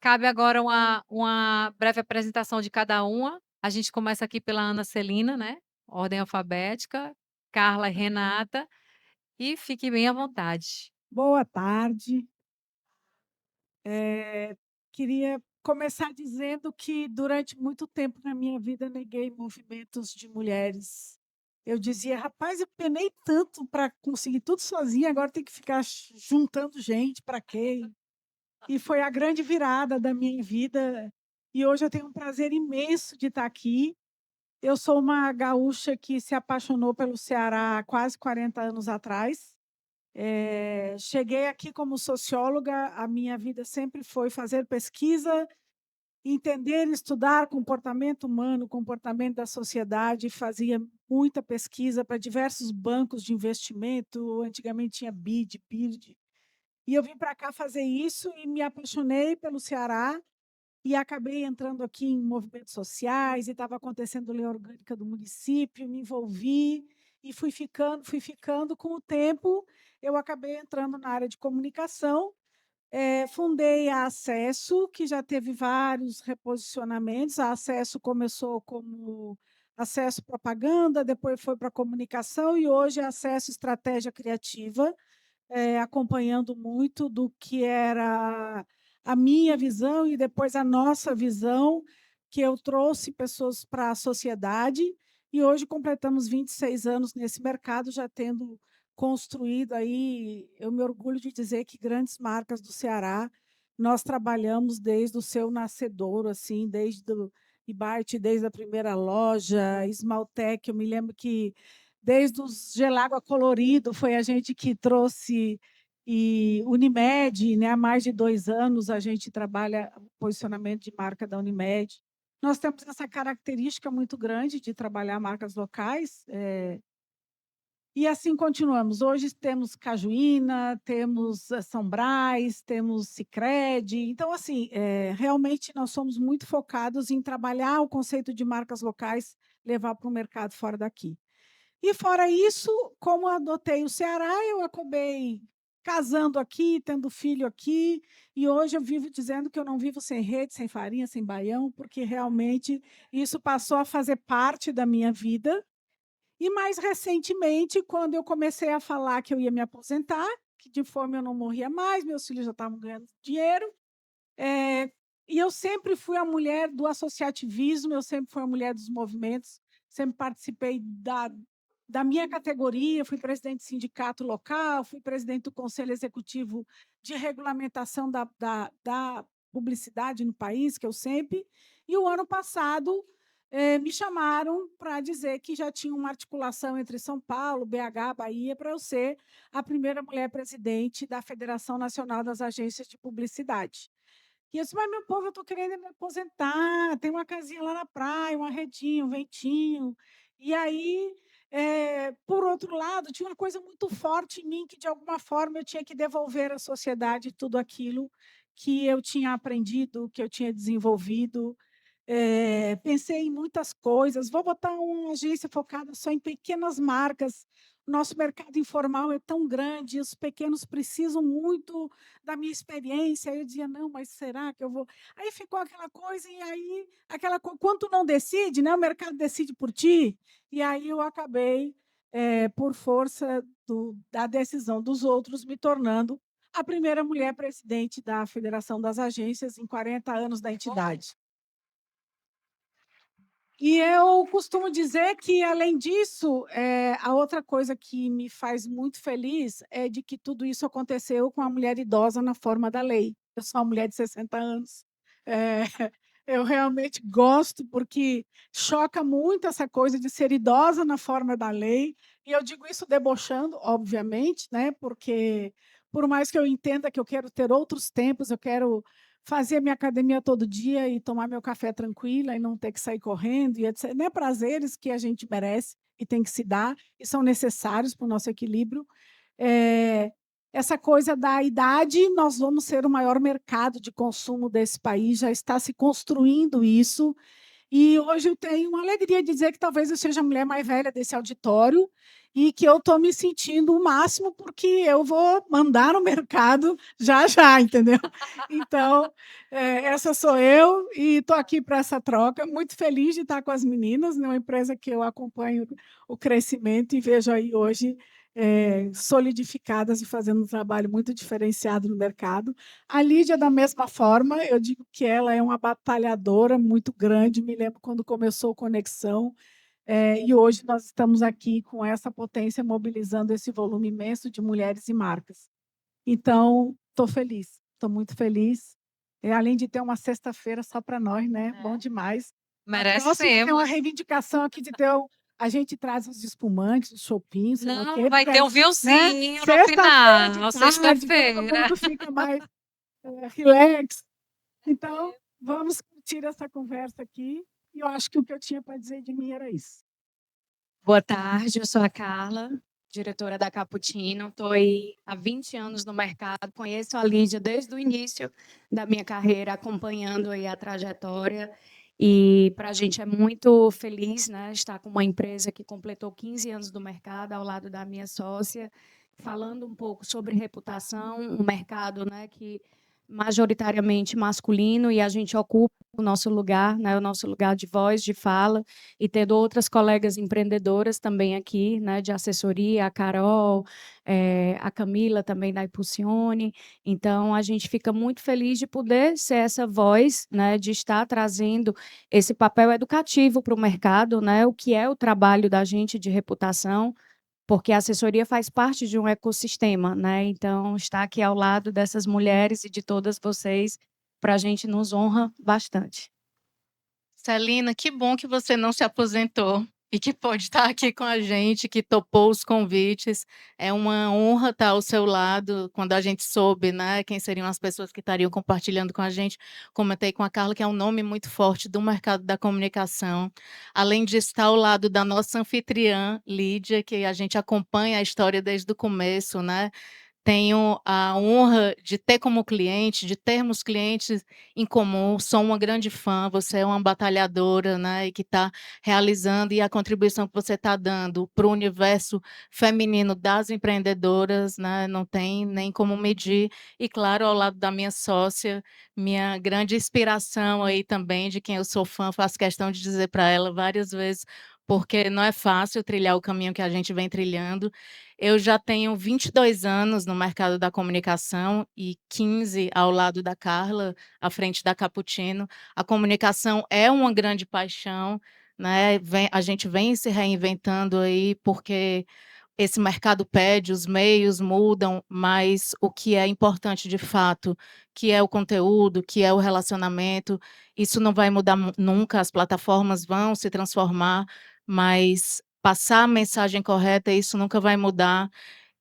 Cabe agora uma breve apresentação de cada uma. A gente começa aqui pela Ana Celina, né, ordem alfabética, Carla e Renata, e fique bem à vontade. Boa tarde. Queria começar dizendo que, durante muito tempo na minha vida, neguei movimentos de mulheres. Eu dizia: "Rapaz, eu penei tanto para conseguir tudo sozinha, agora tem que ficar juntando gente, para quê?". E foi a grande virada da minha vida, e hoje eu tenho um prazer imenso de estar aqui. Eu sou uma gaúcha que se apaixonou pelo Ceará há quase 40 anos atrás. Cheguei aqui como socióloga, a minha vida sempre foi fazer pesquisa, entender e estudar comportamento humano, comportamento da sociedade, fazia muita pesquisa para diversos bancos de investimento, antigamente tinha BID, BIRD, e eu vim para cá fazer isso e me apaixonei pelo Ceará e acabei entrando aqui em movimentos sociais e estava acontecendo lei orgânica do município, me envolvi e fui ficando. Com o tempo, eu acabei entrando na área de comunicação, fundei a Acesso, que já teve vários reposicionamentos. A Acesso começou como Acesso Propaganda, depois foi para comunicação e hoje é Acesso Estratégia Criativa, acompanhando muito do que era a minha visão e depois a nossa visão, que eu trouxe pessoas para a sociedade, e hoje completamos 26 anos nesse mercado, já tendo construído aí, eu me orgulho de dizer que grandes marcas do Ceará, nós trabalhamos desde o seu nascedouro, assim, desde o Ibarte, desde a primeira loja, Esmaltec, eu me lembro que desde os Gelágua Colorido, foi a gente que trouxe, e Unimed, né, há mais de 2 anos a gente trabalha o posicionamento de marca da Unimed. Nós temos essa característica muito grande de trabalhar marcas locais, e assim continuamos. Hoje temos Cajuína, temos São Brás, temos Sicredi. Então, assim, realmente nós somos muito focados em trabalhar o conceito de marcas locais, levar para o mercado fora daqui. E fora isso, como eu adotei o Ceará, eu acabei casando aqui, tendo filho aqui, e hoje eu vivo dizendo que eu não vivo sem rede, sem farinha, sem baião, porque realmente isso passou a fazer parte da minha vida. E mais recentemente, quando eu comecei a falar que eu ia me aposentar, que de fome eu não morria mais, meus filhos já estavam ganhando dinheiro, eh, e eu sempre fui a mulher do associativismo, eu sempre fui a mulher dos movimentos, sempre participei da minha categoria, fui presidente de sindicato local, fui presidente do conselho executivo de regulamentação da publicidade no país, que eu sempre. E o ano passado me chamaram para dizer que já tinha uma articulação entre São Paulo, BH, Bahia, para eu ser a primeira mulher presidente da Federação Nacional das Agências de Publicidade. E eu disse: "Mas, meu povo, eu estou querendo me aposentar, tem uma casinha lá na praia, uma redinha, um ventinho". E aí, por outro lado, tinha uma coisa muito forte em mim que, de alguma forma, eu tinha que devolver à sociedade tudo aquilo que eu tinha aprendido, que eu tinha desenvolvido. Pensei em muitas coisas, vou botar uma agência focada só em pequenas marcas. O nosso mercado informal é tão grande, os pequenos precisam muito da minha experiência. Aí eu dizia: "Não, mas será que eu vou?". Aí ficou aquela coisa, e aí aquela quando tu não decide, né, o mercado decide por ti. E aí eu acabei, por força da decisão dos outros, me tornando a primeira mulher presidente da Federação das Agências em 40 anos da entidade. E eu costumo dizer que, além disso, a outra coisa que me faz muito feliz é de que tudo isso aconteceu com a mulher idosa na forma da lei. Eu sou uma mulher de 60 anos. Eh, eu realmente gosto, porque choca muito essa coisa de ser idosa na forma da lei, e eu digo isso debochando, obviamente, né, porque, por mais que eu entenda que eu quero ter outros tempos, eu quero fazer minha academia todo dia e tomar meu café tranquila e não ter que sair correndo e etc, né, prazeres que a gente merece e tem que se dar e são necessários para o nosso equilíbrio. Eh, Essa coisa da idade, nós vamos ser o maior mercado de consumo desse país, já está se construindo isso, e hoje eu tenho uma alegria de dizer que talvez eu seja a mulher mais velha desse auditório, e que eu estou me sentindo o máximo, porque eu vou mandar no mercado já já, entendeu? Então, essa sou eu e estou aqui para essa troca, muito feliz de estar com as meninas, né, uma empresa que eu acompanho o crescimento e vejo aí hoje, solidificadas e fazendo um trabalho muito diferenciado no mercado. A Lídia, da mesma forma, eu digo que ela é uma batalhadora muito grande, me lembro quando começou o Conexão, e hoje nós estamos aqui com essa potência, mobilizando esse volume imenso de mulheres e marcas. Então, estou feliz, estou muito feliz. Além de ter uma sexta-feira só para nós, né? Bom demais. A próxima tem uma Merecemos. reivindicação aqui de ter a gente traz os espumantes, os chopinhos, sei lá o Não, quê, vai porque ter aí, um né? vinhozinho no Sexta-feira de final, tarde, todo sexta-feira. mundo fica mais relax. Então, vamos curtir essa conversa aqui. E eu acho que o que eu tinha para dizer de mim era isso. Boa tarde, eu sou a Carla, diretora da Cappuccino. Estou aí há 20 anos no mercado, conheço a Lídia desde o início da minha carreira, acompanhando aí a trajetória. E para a gente é muito feliz, né, estar com uma empresa que completou 15 anos do mercado, ao lado da minha sócia, falando um pouco sobre reputação, um mercado, né, que majoritariamente masculino, e a gente ocupa o nosso lugar, né, o nosso lugar de voz, de fala, e tendo outras colegas empreendedoras também aqui, né, de assessoria, a Carol, a Camila também da Impulsione. Então, a gente fica muito feliz de poder ser essa voz, né, de estar trazendo esse papel educativo para o mercado, né, o que é o trabalho da gente de reputação, porque a assessoria faz parte de um ecossistema, né? Então, estar aqui ao lado dessas mulheres e de todas vocês, para a gente nos honra bastante. Celina, que bom que você não se aposentou e que pode estar aqui com a gente, que topou os convites. É uma honra estar ao seu lado quando a gente soube, né, quem seriam as pessoas que estariam compartilhando com a gente. Comentei com a Carla que é um nome muito forte do mercado da comunicação. Além de estar ao lado da nossa anfitriã, Lídia, que a gente acompanha a história desde o começo, né? Tenho a honra de ter como cliente, de termos clientes em comum. Sou uma grande fã, você é uma batalhadora, né, e que está realizando, e a contribuição que você está dando para o universo feminino das empreendedoras, né, não tem nem como medir. E, claro, ao lado da minha sócia, minha grande inspiração aí também, de quem eu sou fã, faço questão de dizer para ela várias vezes, porque não é fácil trilhar o caminho que a gente vem trilhando. Eu já tenho 22 anos no mercado da comunicação e 15 ao lado da Carla, à frente da Cappuccino. A comunicação é uma grande paixão, né? A gente vem se reinventando aí, porque esse mercado pede, os meios mudam, mas o que é importante de fato, que é o conteúdo, que é o relacionamento, isso não vai mudar nunca, as plataformas vão se transformar, mas passar a mensagem correta, isso nunca vai mudar.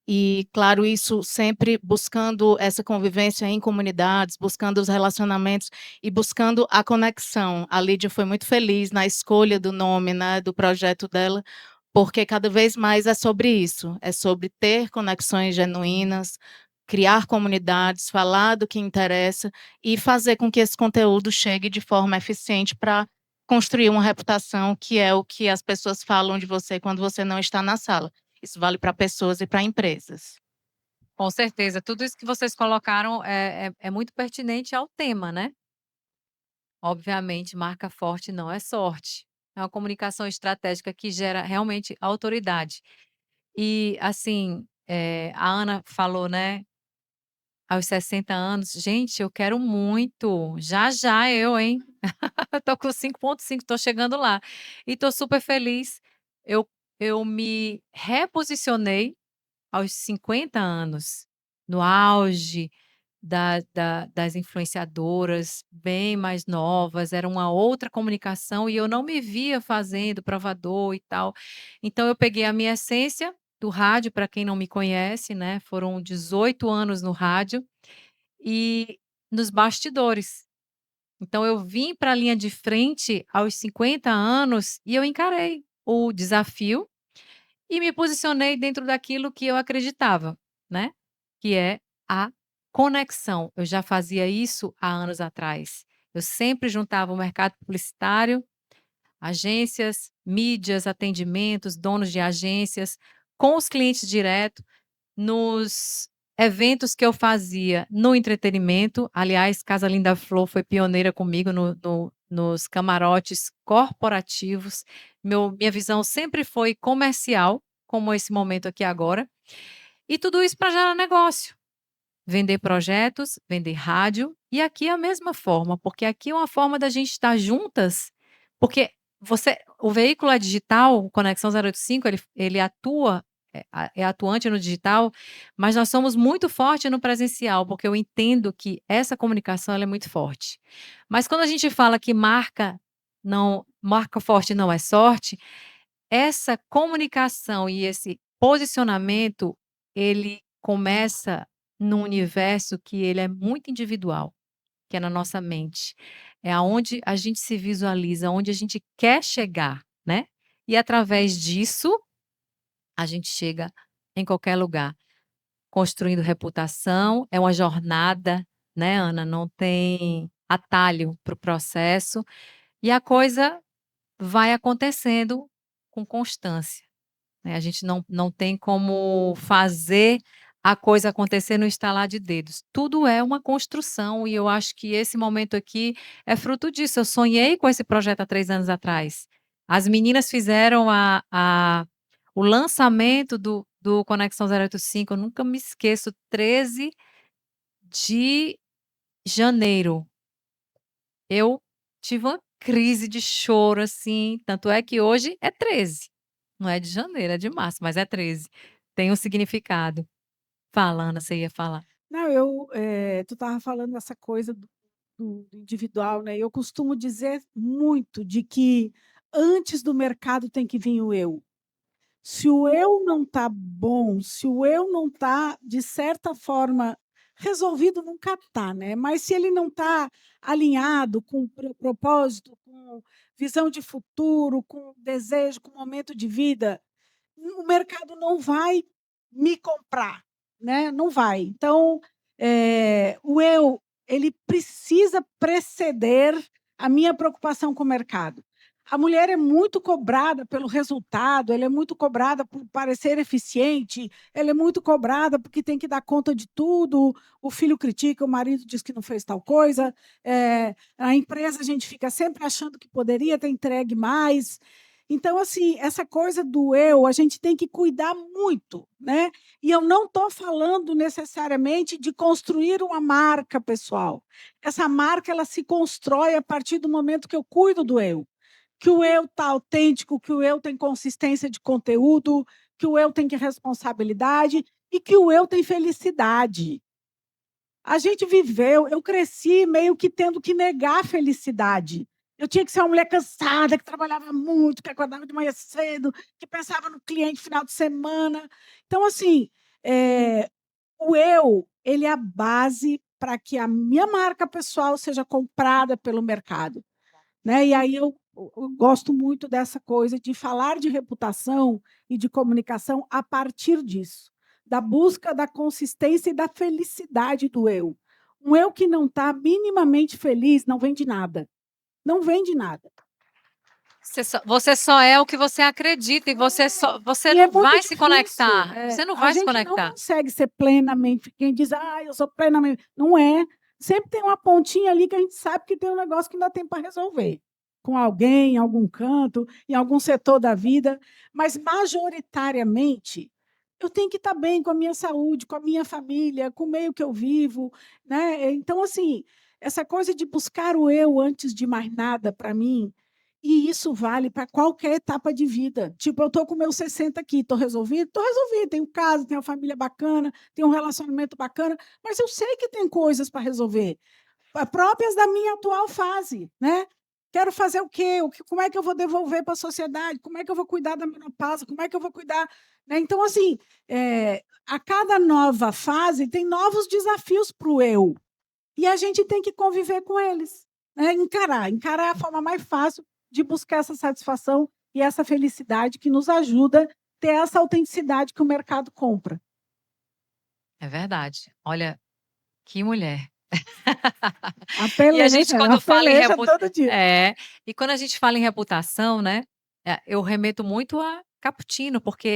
E, claro, isso sempre buscando essa convivência em comunidades, buscando os relacionamentos e buscando a conexão. A Lídia foi muito feliz na escolha do nome, né, do projeto dela, porque cada vez mais é sobre isso, é sobre ter conexões genuínas, criar comunidades, falar do que interessa e fazer com que esse conteúdo chegue de forma eficiente para construir uma reputação, que é o que as pessoas falam de você quando você não está na sala. Isso vale para pessoas e para empresas. Com certeza, tudo isso que vocês colocaram é muito pertinente ao tema, né. Obviamente, marca forte não é sorte, é uma comunicação estratégica que gera realmente autoridade. E, assim, a Ana falou, né, aos 60 anos, gente, eu quero muito, já já eu, hein. Eu tô com 5,5, tô chegando lá. E tô super feliz, eu eu me reposicionei aos 50 anos, no auge das influenciadoras bem mais novas, era uma outra comunicação e eu não me via fazendo provador e tal. Então eu peguei a minha essência do rádio, para quem não me conhece, né, foram 18 anos no rádio, e nos bastidores. Então eu vim para a linha de frente aos 50 anos e eu encarei o desafio e me posicionei dentro daquilo que eu acreditava, né, que é a conexão. Eu já fazia isso há anos atrás. Eu sempre juntava o mercado publicitário, agências, mídias, atendimentos, donos de agências, com os clientes direto, nos eventos que eu fazia no entretenimento. Aliás, Casa Linda Flor foi pioneira comigo nos camarotes corporativos. Minha visão sempre foi comercial, como esse momento aqui agora. E tudo isso para gerar negócio. Vender projetos, vender rádio. E aqui é a mesma forma, porque aqui é uma forma da gente estar juntas, porque o veículo é digital, o Conexão 085, ele atua, é atuante no digital, mas nós somos muito fortes no presencial, porque eu entendo que essa comunicação ela é muito forte. Mas quando a gente fala que marca forte não é sorte, essa comunicação e esse posicionamento, ele começa num universo que ele é muito individual, que é na nossa mente. É aonde a gente se visualiza, onde a gente quer chegar, né? E através disso, a gente chega em qualquer lugar. Construindo reputação, é uma jornada, né, Ana? Não tem atalho para o processo. E a coisa vai acontecendo com constância, né? A gente não tem como fazer a coisa acontecer no estalar de dedos. Tudo é uma construção e eu acho que esse momento aqui é fruto disso. Eu sonhei com esse projeto há 3 anos atrás. As meninas fizeram o lançamento do Conexão 085, eu nunca me esqueço, 13 de janeiro. Eu tive uma crise de choro, assim, tanto é que hoje é 13. Não é de janeiro, é de março, mas é 13. Tem um significado. Fala, Ana, você ia falar. Não, tu estava falando essa coisa do individual, né? Eu costumo dizer muito de que antes do mercado tem que vir o eu. Se o eu não está bom, se o eu não está, de certa forma, resolvido, nunca está, né? Mas se ele não está alinhado com propósito, com visão de futuro, com desejo, com momento de vida, o mercado não vai me comprar, né? Não vai. Então, o eu ele precisa preceder a minha preocupação com o mercado. A mulher é muito cobrada pelo resultado, ela é muito cobrada por parecer eficiente, ela é muito cobrada porque tem que dar conta de tudo. O filho critica, o marido diz que não fez tal coisa, a empresa a gente fica sempre achando que poderia ter entregue mais. Então, assim, essa coisa do eu, a gente tem que cuidar muito, né? E eu não estou falando necessariamente de construir uma marca pessoal. Essa marca ela se constrói a partir do momento que eu cuido do eu. Que o eu está autêntico, que o eu tem consistência de conteúdo, que o eu tem responsabilidade e que o eu tem felicidade. A gente viveu, eu cresci meio que tendo que negar a felicidade. Eu tinha que ser uma mulher cansada, que trabalhava muito, que acordava de manhã cedo, que pensava no cliente final de semana. Então, assim, o eu, ele é a base para que a minha marca pessoal seja comprada pelo mercado, né? E aí eu gosto muito dessa coisa de falar de reputação e de comunicação a partir disso, da busca da consistência e da felicidade do eu. Um eu que não está minimamente feliz não vende nada. Não vende nada. Você só é o que você acredita e você E é não muito vai se difícil. conectar. Você não vai se A gente não conectar. consegue ser plenamente. Quem diz, eu sou plenamente. Não é. Sempre tem uma pontinha ali que a gente sabe que tem um negócio que ainda tem para resolver. Com alguém, em algum canto, em algum setor da vida. Mas, majoritariamente, eu tenho que estar bem com a minha saúde, com a minha família, com o meio que eu vivo, né? Então, assim, essa coisa de buscar o eu antes de mais nada, para mim, e isso vale para qualquer etapa de vida. Tipo, eu estou com meus 60 aqui, estou resolvido? Estou resolvido, tenho casa, tenho uma família bacana, tenho um relacionamento bacana, mas eu sei que tem coisas para resolver, próprias da minha atual fase, né? Quero fazer o quê? Como é que eu vou devolver para a sociedade? Como é que eu vou cuidar da menopausa? Como é que eu vou cuidar? Né? Então, assim, a cada nova fase tem novos desafios para o eu. E a gente tem que conviver com eles. Né? Encarar é a forma mais fácil de buscar essa satisfação e essa felicidade que nos ajuda a ter essa autenticidade que o mercado compra. É verdade. Olha, que mulher. A E a gente, quando fala em todo dia. e quando a gente fala em reputação, né? Eu remeto muito Cappuccino, porque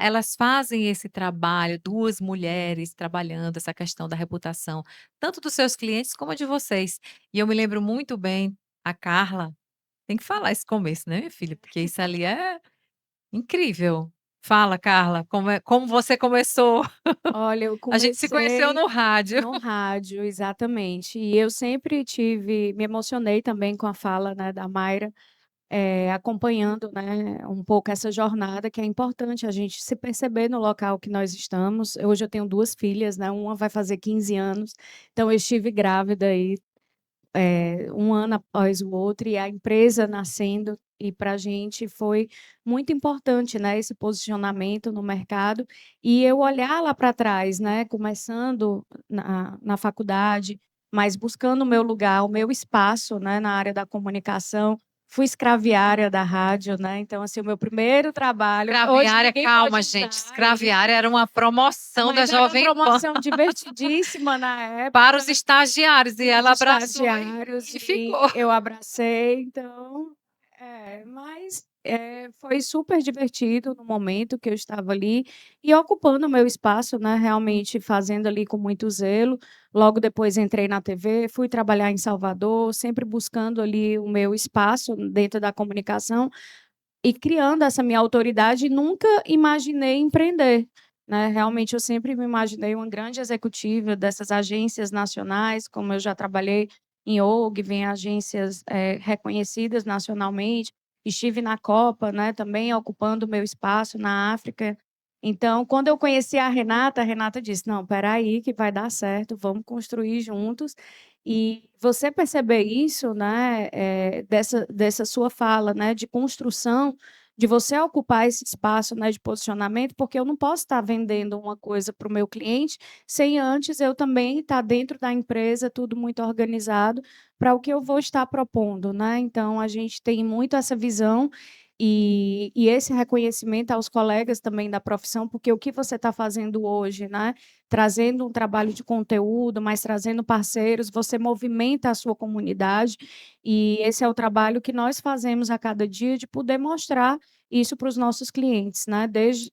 elas fazem esse trabalho, 2 mulheres trabalhando essa questão da reputação, tanto dos seus clientes como a de vocês. E eu me lembro muito bem, a Carla tem que falar esse começo, né, minha filha, porque isso ali é incrível. Fala, Carla, como você começou? Olha, eu A gente se conheceu comecei no rádio. no rádio, exatamente. E eu sempre me emocionei também com a fala, né, da Mayra, acompanhando, né, um pouco essa jornada que é importante a gente se perceber no local que nós estamos. Hoje eu tenho 2 filhas, né, uma vai fazer 15 anos, então eu estive grávida aí, 1 ano após o outro e a empresa nascendo, e para a gente foi muito importante, né, esse posicionamento no mercado, e eu olhar lá para trás, né, começando na faculdade, mas buscando o meu lugar, o meu espaço, né, na área da comunicação. Fui escraviária da rádio, né, então assim, o meu primeiro trabalho hoje Escraviária, ninguém pode calma gente, usar isso, escraviária era uma promoção da mas era uma Jovem Pan promoção divertidíssima na para os época. estagiários e Para os ela abraçou estagiários e e ficou. eu abracei, então, foi super divertido no momento que eu estava ali e ocupando o meu espaço, né, realmente fazendo ali com muito zelo. Logo depois entrei na TV, fui trabalhar em Salvador, sempre buscando ali o meu espaço dentro da comunicação e criando essa minha autoridade, nunca imaginei empreender, né, realmente eu sempre me imaginei uma grande executiva dessas agências nacionais, como eu já trabalhei em ONG, em agências, reconhecidas nacionalmente, estive na Copa, né, também ocupando o meu espaço na África. Então, quando eu conheci a Renata disse: "Não, espera aí que vai dar certo, vamos construir juntos". E você perceber isso, né, dessa sua fala, né, de construção, de você ocupar esse espaço, né, de posicionamento, porque eu não posso estar vendendo uma coisa para o meu cliente, sem antes eu também estar dentro da empresa, tudo muito organizado, para o que eu vou estar propondo, né. Então a gente tem muito essa visão, e esse reconhecimento aos colegas também da profissão, porque o que você está fazendo hoje, né, trazendo um trabalho de conteúdo, mas trazendo parceiros, você movimenta a sua comunidade, e esse é o trabalho que nós fazemos a cada dia de poder mostrar isso para os nossos clientes, né, desde,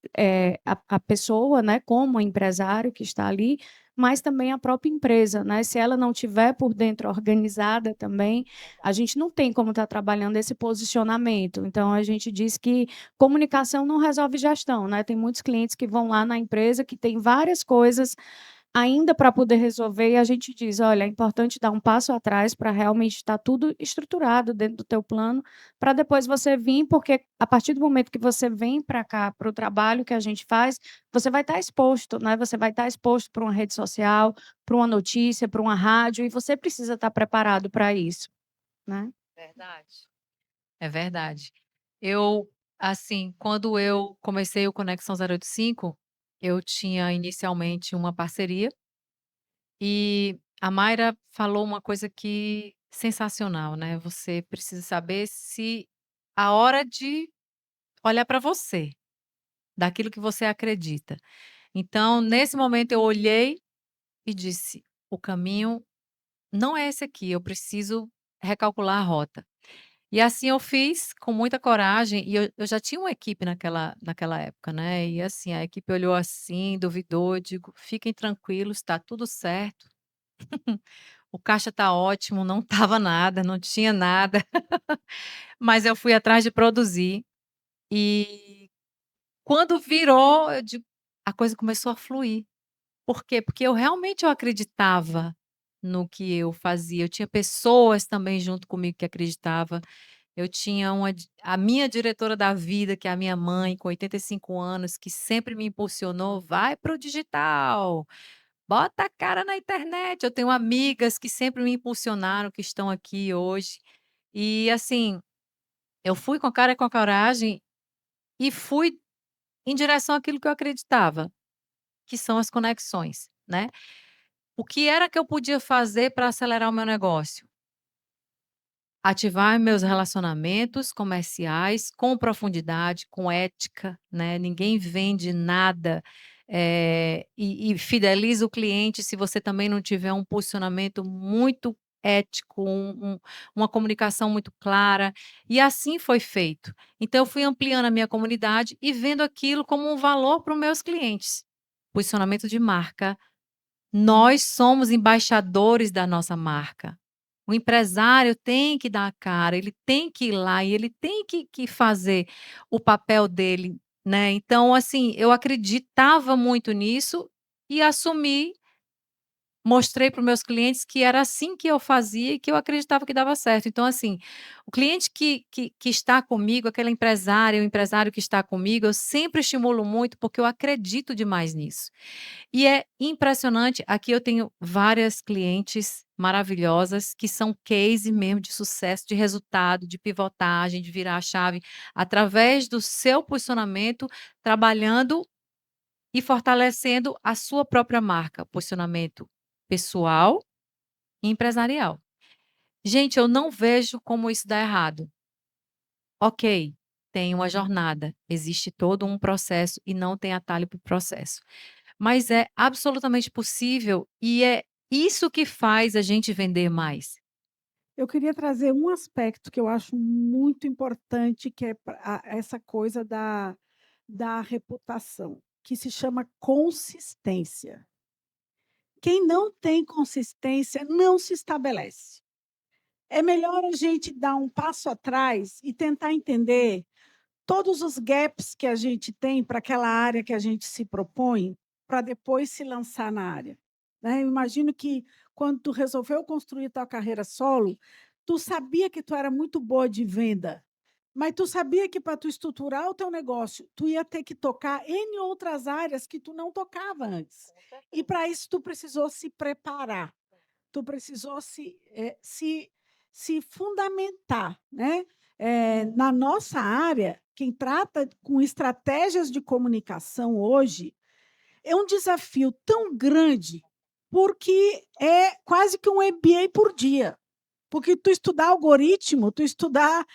a pessoa, né, como empresário que está ali, mas também a própria empresa, né, se ela não tiver por dentro organizada também, a gente não tem como estar trabalhando esse posicionamento. Então a gente diz que comunicação não resolve gestão, né, tem muitos clientes que vão lá na empresa que tem várias coisas ainda para poder resolver, e a gente diz: "Olha, é importante dar um passo atrás para realmente estar tudo estruturado dentro do teu plano, para depois você vir", porque a partir do momento que você vem para cá, para o trabalho que a gente faz, você vai estar exposto, né, você vai estar exposto para uma rede social, para uma notícia, para uma rádio, e você precisa estar preparado para isso, né. Verdade. É verdade. Eu, assim, quando eu comecei o Conexão 085, eu tinha inicialmente uma parceria e a Mayra falou uma coisa que sensacional, né, você precisa saber se a hora de olhar para você, daquilo que você acredita. Então, nesse momento eu olhei e disse: "O caminho não é esse aqui, eu preciso recalcular a rota". E assim eu fiz com muita coragem e eu já tinha uma equipe naquela época, né, e assim, a equipe olhou assim, duvidou, eu digo: "Fiquem tranquilos, está tudo certo, o caixa está ótimo", não estava nada, não tinha nada, mas eu fui atrás de produzir, e quando virou, eu digo a coisa começou a fluir. Por quê? Porque eu acreditava no que eu fazia, eu tinha pessoas também junto comigo que acreditava. Eu tinha a minha diretora da vida, que é a minha mãe, com 85 anos, que sempre me impulsionou: "Vai para o digital, bota a cara na internet". Eu tenho amigas que sempre me impulsionaram, que estão aqui hoje. E assim, eu fui com a cara e com a coragem e fui em direção àquilo que eu acreditava, que são as conexões, né. O que era que eu podia fazer para acelerar o meu negócio? Ativar meus relacionamentos comerciais com profundidade, com ética, né, ninguém vende nada, e fideliza o cliente se você também não tiver um posicionamento muito ético, uma comunicação muito clara, e assim foi feito. Então eu fui ampliando a minha comunidade e vendo aquilo como um valor para os meus clientes. Posicionamento de marca. Nós somos embaixadores da nossa marca. O empresário tem que dar a cara, ele tem que ir lá e ele tem que fazer o papel dele, né. Então, assim, eu acreditava muito nisso e assumi, mostrei para os meus clientes que era assim que eu fazia e que eu acreditava que dava certo. Então, assim, o cliente que está comigo, aquela empresária, o empresário que está comigo, eu sempre estimulo muito, porque eu acredito demais nisso. E é impressionante, aqui eu tenho várias clientes maravilhosas que são case mesmo de sucesso, de resultado, de pivotagem, de virar a chave, através do seu posicionamento, trabalhando e fortalecendo a sua própria marca, posicionamento pessoal e empresarial. Gente, eu não vejo como isso dá errado. Ok, tem uma jornada, existe todo um processo e não tem atalho para o processo. Mas é absolutamente possível e é isso que faz a gente vender mais. Eu queria trazer um aspecto que eu acho muito importante, que é essa coisa da reputação, que se chama consistência. Quem não tem consistência não se estabelece. É melhor a gente dar um passo atrás e tentar entender todos os gaps que a gente tem para aquela área que a gente se propõe, para depois se lançar na área, né. Eu imagino que quando tu resolveu construir tua carreira solo, tu sabia que tu era muito boa de venda, mas tu sabia que para tu estruturar o teu negócio, tu ia ter que tocar N outras áreas que tu não tocava antes. E para isso tu precisou se preparar, tu precisou se fundamentar, né. Na nossa área, quem trata com estratégias de comunicação hoje, é um desafio tão grande, porque é quase que um MBA por dia. Porque tu estudar algoritmo, tu estudar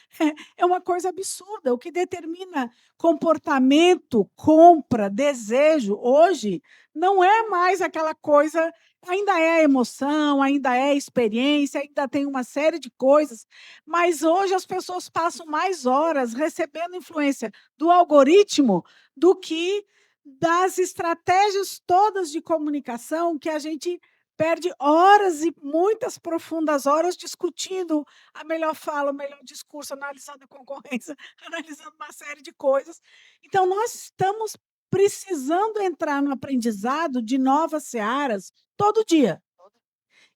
é uma coisa absurda. O que determina comportamento, compra, desejo, hoje, não é mais aquela coisa, ainda é a emoção, ainda é a experiência, ainda tem uma série de coisas, mas hoje as pessoas passam mais horas recebendo influência do algoritmo do que das estratégias todas de comunicação que a gente perde horas e muitas profundas horas discutindo a melhor fala, o melhor discurso, analisando a concorrência, analisando uma série de coisas. Então, nós estamos precisando entrar no aprendizado de novas searas todo dia.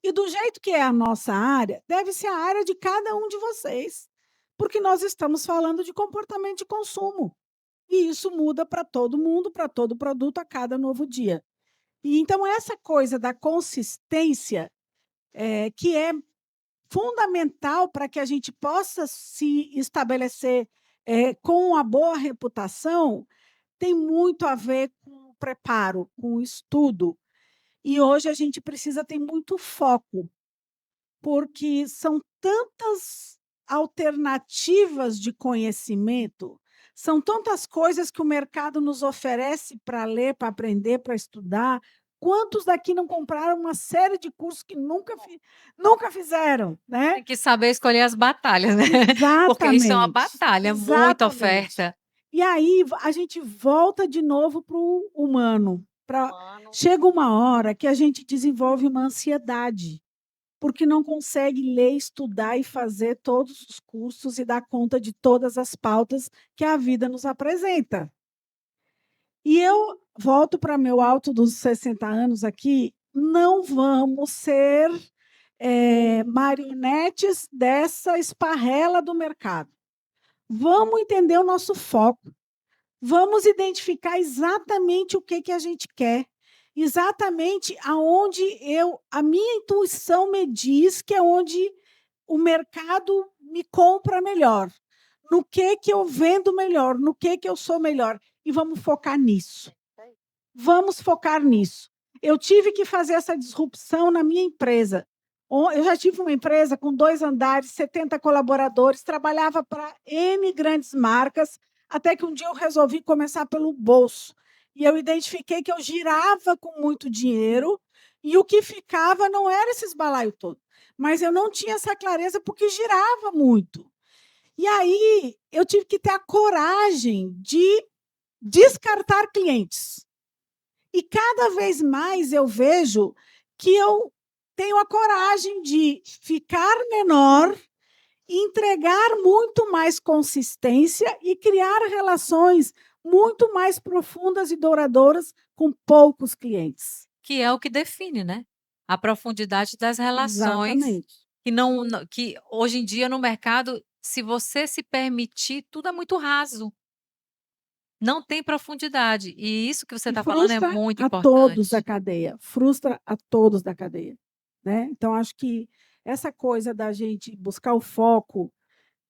E do jeito que é a nossa área, deve ser a área de cada um de vocês, porque nós estamos falando de comportamento de consumo. E isso muda para todo mundo, para todo produto, a cada novo dia. E então essa coisa da consistência, que é fundamental para que a gente possa se estabelecer, com uma boa reputação, tem muito a ver com o preparo, com o estudo. E hoje a gente precisa ter muito foco, porque são tantas alternativas de conhecimento, são tantas coisas que o mercado nos oferece para ler, para aprender, para estudar. Quantos daqui não compraram uma série de cursos que nunca fizeram, né? Tem que saber escolher as batalhas, né? Porque isso é uma Exatamente, batalha, muita exatamente. oferta. E aí a gente volta de novo para o humano. Chega uma hora que a gente desenvolve uma ansiedade, porque não consegue ler, estudar e fazer todos os cursos e dar conta de todas as pautas que a vida nos apresenta. E eu volto para meu alto dos 60 anos aqui, não vamos ser marionetes dessa esparrela do mercado. Vamos entender o nosso foco. Vamos identificar exatamente o que a gente quer, exatamente aonde a minha intuição me diz que é onde o mercado me compra melhor, no que eu vendo melhor, no que eu sou melhor, e vamos focar nisso. Vamos focar nisso. Eu tive que fazer essa disrupção na minha empresa. Eu já tive uma empresa com 2 andares, 70 colaboradores, trabalhava para N grandes marcas, até que um dia eu resolvi começar pelo bolso. E eu identifiquei que eu girava com muito dinheiro e o que ficava não era esses balaio todo. mas eu não tinha essa clareza porque girava muito. E aí eu tive que ter a coragem de descartar clientes. E cada vez mais eu vejo que eu tenho a coragem de ficar menor, entregar muito mais consistência e criar relações muito mais profundas e duradouras com poucos clientes. Que é o que define, né? A profundidade das relações Exatamente. que hoje em dia no mercado, se você se permitir, tudo é muito raso. Não tem profundidade. E isso que você E está falando é frustra muito a todos da importante. cadeia, frustra a todos da cadeia, né. Então acho que essa coisa da gente buscar o foco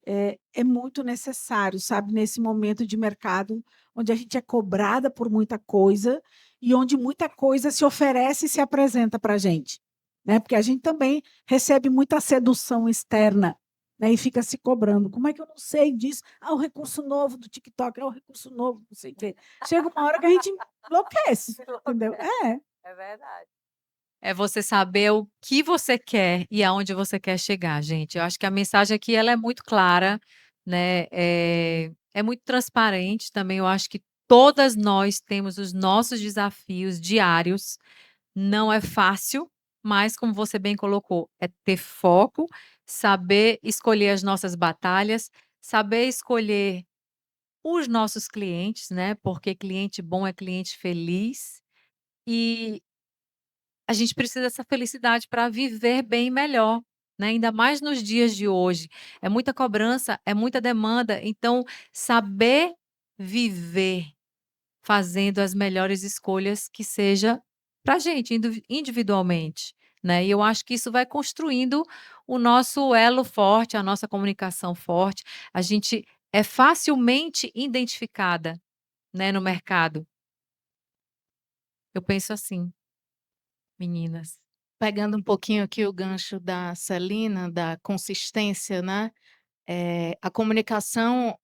é muito necessário, sabe, nesse momento de mercado, onde a gente é cobrada por muita coisa e onde muita coisa se oferece e se apresenta para a gente, né, porque a gente também recebe muita sedução externa, né, e fica se cobrando: "Como é que eu não sei disso? Ah, o recurso novo do TikTok, o recurso novo, não sei o quê". Chega uma hora que a gente enlouquece, entendeu? É. É verdade. É você saber o que você quer e aonde você quer chegar, gente. Eu acho que a mensagem aqui ela é muito clara, né, é muito transparente também. Eu acho que todas nós temos os nossos desafios diários. Não é fácil, mas como você bem colocou, é ter foco, saber escolher as nossas batalhas, saber escolher os nossos clientes, né, porque cliente bom é cliente feliz. E a gente precisa dessa felicidade para viver bem e melhor, né, ainda mais nos dias de hoje. É muita cobrança, é muita demanda, então saber viver fazendo as melhores escolhas que seja para a gente individualmente, né. E eu acho que isso vai construindo o nosso elo forte, a nossa comunicação forte. A gente é facilmente identificada, né, no mercado. Eu penso assim, meninas. Pegando um pouquinho aqui o gancho da Celina, da consistência, né, a comunicação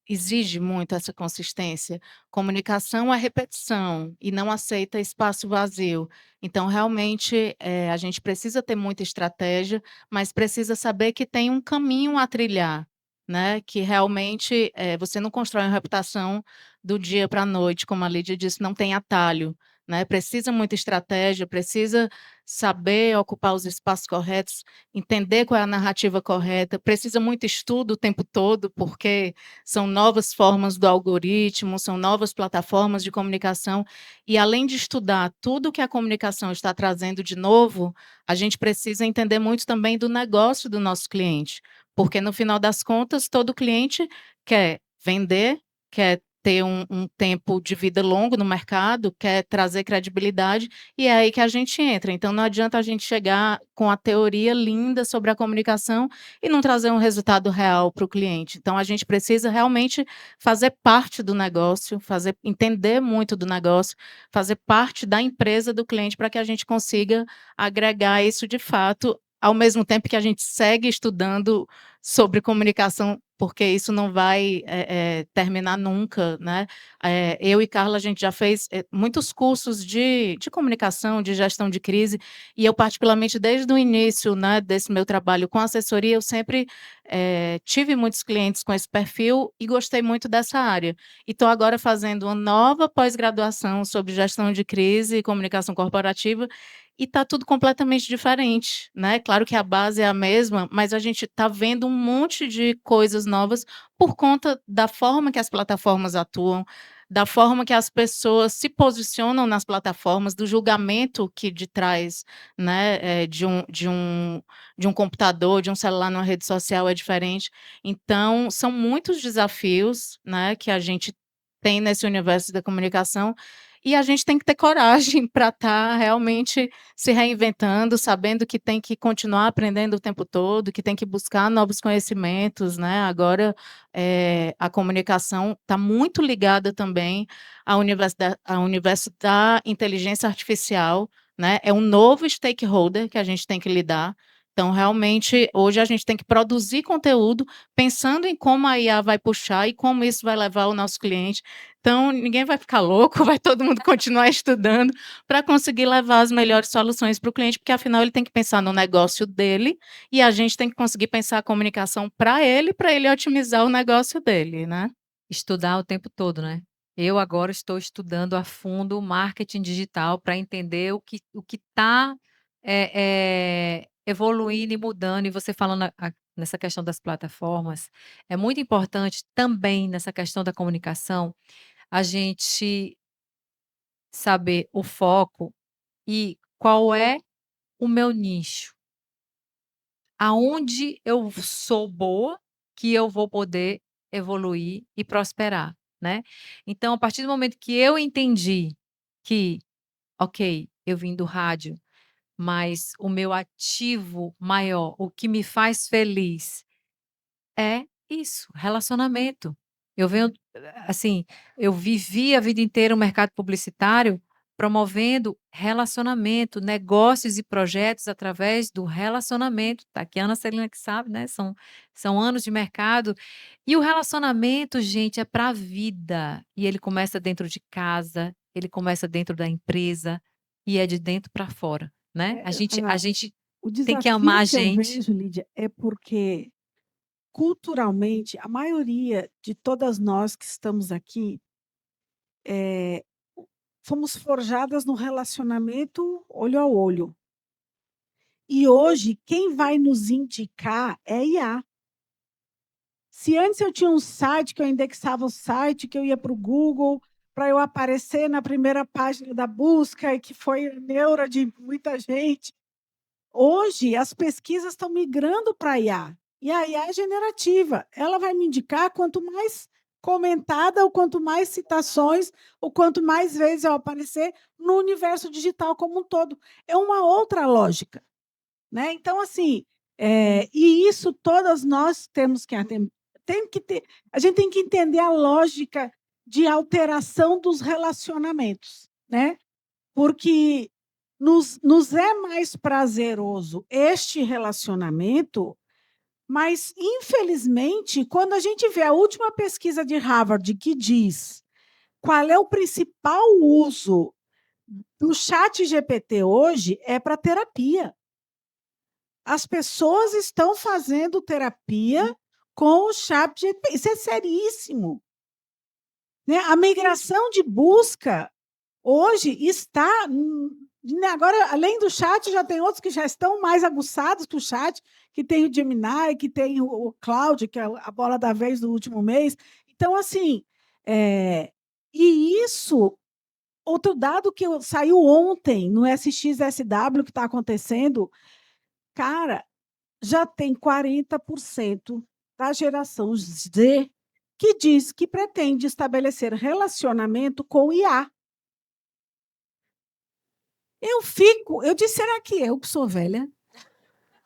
exige muito essa consistência. Comunicação é repetição e não aceita espaço vazio. Então, realmente, a gente precisa ter muita estratégia, mas precisa saber que tem um caminho a trilhar, né, que realmente, você não constrói uma reputação do dia para a noite, como a Lídia disse, não tem atalho, né, precisa muita estratégia, precisa saber ocupar os espaços corretos, entender qual é a narrativa correta, precisa muito estudo o tempo todo, porque são novas formas do algoritmo, são novas plataformas de comunicação, e além de estudar tudo que a comunicação está trazendo de novo, a gente precisa entender muito também do negócio do nosso cliente, porque no final das contas todo cliente quer vender, quer ter um tempo de vida longo no mercado, quer trazer credibilidade, e é aí que a gente entra. Então não adianta a gente chegar com a teoria linda sobre a comunicação e não trazer um resultado real para o cliente. Então a gente precisa realmente fazer parte do negócio, entender muito do negócio, fazer parte da empresa do cliente para que a gente consiga agregar isso de fato, ao mesmo tempo que a gente segue estudando sobre comunicação, porque isso não vai terminar nunca, né? Eu e Carla, a gente já fez muitos cursos de comunicação, de gestão de crise, e eu particularmente desde o início, né, desse meu trabalho com assessoria, eu sempre tive muitos clientes com esse perfil e gostei muito dessa área. E estou agora fazendo uma nova pós-graduação sobre gestão de crise e comunicação corporativa, e está tudo completamente diferente, né? Claro que a base é a mesma, mas a gente está vendo um monte de coisas novas por conta da forma que as plataformas atuam, da forma que as pessoas se posicionam nas plataformas, do julgamento que de trás, né, de um computador, de um celular numa rede social é diferente. Então, são muitos desafios, né, que a gente tem nesse universo da comunicação, e a gente tem que ter coragem para estar realmente se reinventando, sabendo que tem que continuar aprendendo o tempo todo, que tem que buscar novos conhecimentos, né. Agora, a comunicação está muito ligada também ao universo da inteligência artificial, né, é um novo stakeholder que a gente tem que lidar, Então, realmente, hoje a gente tem que produzir conteúdo pensando em como a IA vai puxar e como isso vai levar o nosso cliente. Então, ninguém vai ficar louco, vai todo mundo continuar estudando para conseguir levar as melhores soluções para o cliente, porque afinal ele tem que pensar no negócio dele e a gente tem que conseguir pensar a comunicação para ele otimizar o negócio dele, né? Estudar o tempo todo, né? Eu agora estou estudando a fundo o marketing digital para entender o que está evoluindo e mudando. E você falando nessa questão das plataformas, é muito importante também nessa questão da comunicação a gente saber o foco e qual é o meu nicho. Aonde eu sou boa, que eu vou poder evoluir e prosperar, né. Então, a partir do momento que eu entendi que, ok, eu vim do rádio, mas o meu ativo maior, o que me faz feliz é isso, relacionamento. Eu venho, assim, eu vivi a vida inteira o mercado publicitário promovendo relacionamento, negócios e projetos através do relacionamento. Tá aqui a Ana Celina que sabe, né, são anos de mercado. E o relacionamento, gente, é para a vida. E ele começa dentro de casa, ele começa dentro da empresa e é de dentro para fora, né. É, A gente o tem que amar desafio a que eu gente. vejo, Lídia, é porque culturalmente, a maioria de todas nós que estamos aqui, eh, fomos forjadas no relacionamento olho a olho. E hoje quem vai nos indicar é a IA. Se antes eu tinha um site que eu indexava o site, que eu ia para o Google, para eu aparecer na primeira página da busca e que foi a neura de muita gente, hoje as pesquisas estão migrando para a IA. E a IA é generativa, ela vai me indicar quanto mais comentada, ou quanto mais citações, ou quanto mais vezes eu aparecer no universo digital como um todo. É uma outra lógica, né. Então, assim, e isso todas nós temos que tem que ter, a gente tem que entender a lógica de alteração dos relacionamentos, né, porque nos é mais prazeroso este relacionamento, mas infelizmente, quando a gente vê a última pesquisa de Harvard que diz qual é o principal uso do ChatGPT hoje, é para terapia. As pessoas estão fazendo terapia com o ChatGPT, isso é seríssimo, né. A migração de busca hoje está, agora além do chat já tem outros que já estão mais aguçados que o chat, que tem o Gemini, que tem o Claude, que é a bola da vez do último mês. Então assim, e isso, outro dado que saiu ontem no SXSW que está acontecendo, cara, já tem 40% da geração Z que diz que pretende estabelecer relacionamento com IA. Eu disse: "Será que eu que sou velha?"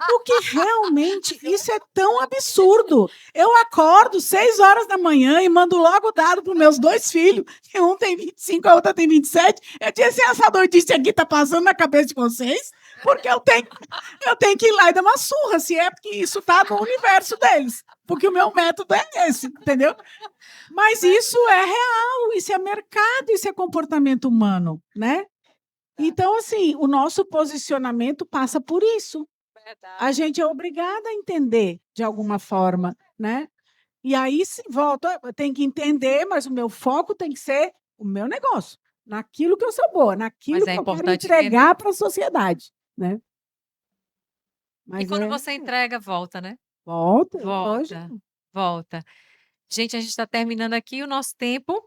Porque realmente isso é tão absurdo. Eu acordo 6 horas da manhã e mando logo o dado para os meus 2 filhos, que um tem 25, a outra tem 27. Eu disse: "Essa doidice aqui está passando na cabeça de vocês? Porque eu tenho que ir lá e dar uma surra, se é porque isso está no universo deles, porque o meu método é esse", entendeu? Mas isso é real, isso é mercado, isso é comportamento humano, né. Então, assim, o nosso posicionamento passa por isso. A gente é obrigada a entender de alguma forma, né. E aí se volta, eu tenho que entender, mas o meu foco tem que ser o meu negócio, naquilo que eu sou boa, naquilo Mas é que eu quero importante entender. entregar para a sociedade, né. E Mas quando você entrega, volta, né? volta, Volta, lógico. volta. Gente, a gente está terminando aqui o nosso tempo.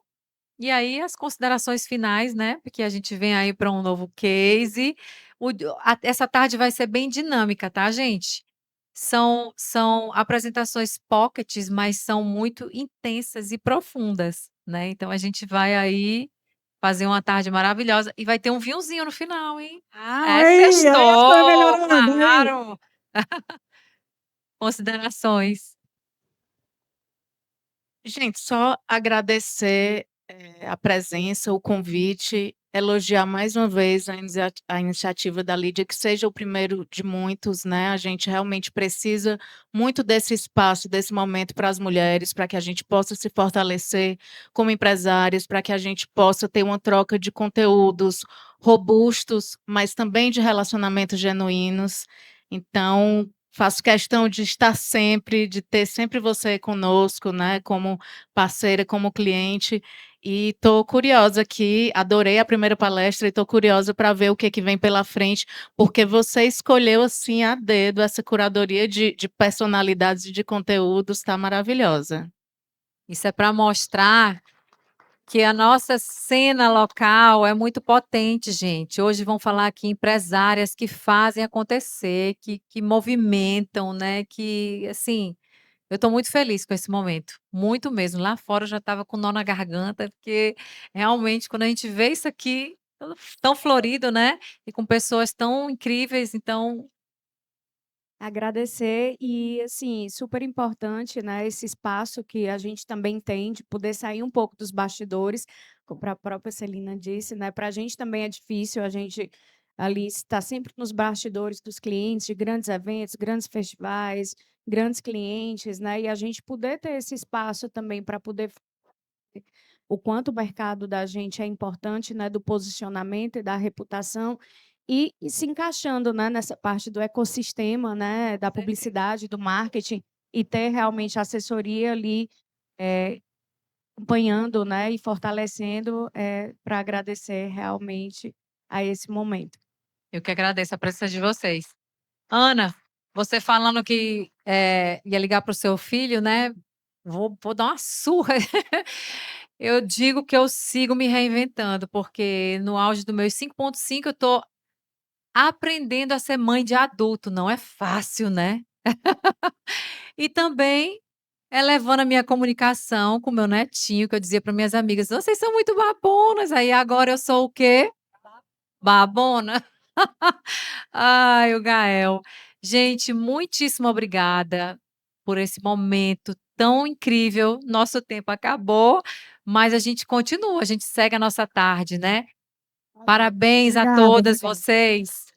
E aí as considerações finais, né, porque a gente vem aí para um novo case. Essa tarde vai ser bem dinâmica, tá, gente? São apresentações pockets, mas são muito intensas e profundas, né. Então a gente vai aí fazer uma tarde maravilhosa e vai ter um vinhozinho no final, hein. Ah, É, aí as coisas sextou, melhorando, aí. claro. Considerações. Gente, só agradecer, a presença, o convite elogiar mais uma vez a iniciativa da Lídia, que seja o primeiro de muitos, né? A gente realmente precisa muito desse espaço, desse momento para as mulheres, para que a gente possa se fortalecer como empresárias, para que a gente possa ter uma troca de conteúdos robustos, mas também de relacionamentos genuínos. Então, faço questão de estar sempre, de ter sempre você conosco, né? Como parceira, como cliente. E estou curiosa aqui, adorei a primeira palestra e estou curiosa para ver o que que vem pela frente, porque você escolheu assim a dedo essa curadoria de personalidades e de conteúdos, está maravilhosa. Isso é para mostrar que a nossa cena local é muito potente, gente. Hoje vão falar aqui empresárias que fazem acontecer, que movimentam, né? Que, assim, eu estou muito feliz com esse momento, muito mesmo. Lá fora eu já estava com nó na garganta, porque realmente quando a gente vê isso aqui tão florido, né? E com pessoas tão incríveis, então Agradecer e, assim, super importante, né, esse espaço que a gente também tem de poder sair um pouco dos bastidores, como a própria Celina disse, né, para a gente também é difícil, a gente ali está sempre nos bastidores dos clientes, de grandes eventos, grandes festivais, grandes clientes, né, e a gente poder ter esse espaço também para poder o quanto o mercado da gente é importante, né, do posicionamento e da reputação, e se encaixando, né, nessa parte do ecossistema, né, da publicidade, do marketing, e ter realmente assessoria ali, acompanhando, né, e fortalecendo, para agradecer realmente a esse momento. eu que agradeço a presença de vocês. Ana, você falando que ia ligar para o seu filho, né? Vou dar uma surra. Eu digo que eu sigo me reinventando, porque no auge do meus 5.5 eu estou aprendendo a ser mãe de adulto, não é fácil, né? E também elevando a minha comunicação com meu netinho, que eu dizia para minhas amigas: "Vocês são muito babonas", aí agora eu sou o quê? Babona. Ai, o Gael. Gente, muitíssimo obrigada por esse momento tão incrível. Nosso tempo acabou, mas a gente continua, a gente segue a nossa tarde, né. Parabéns a Obrigada, todas obrigada. vocês.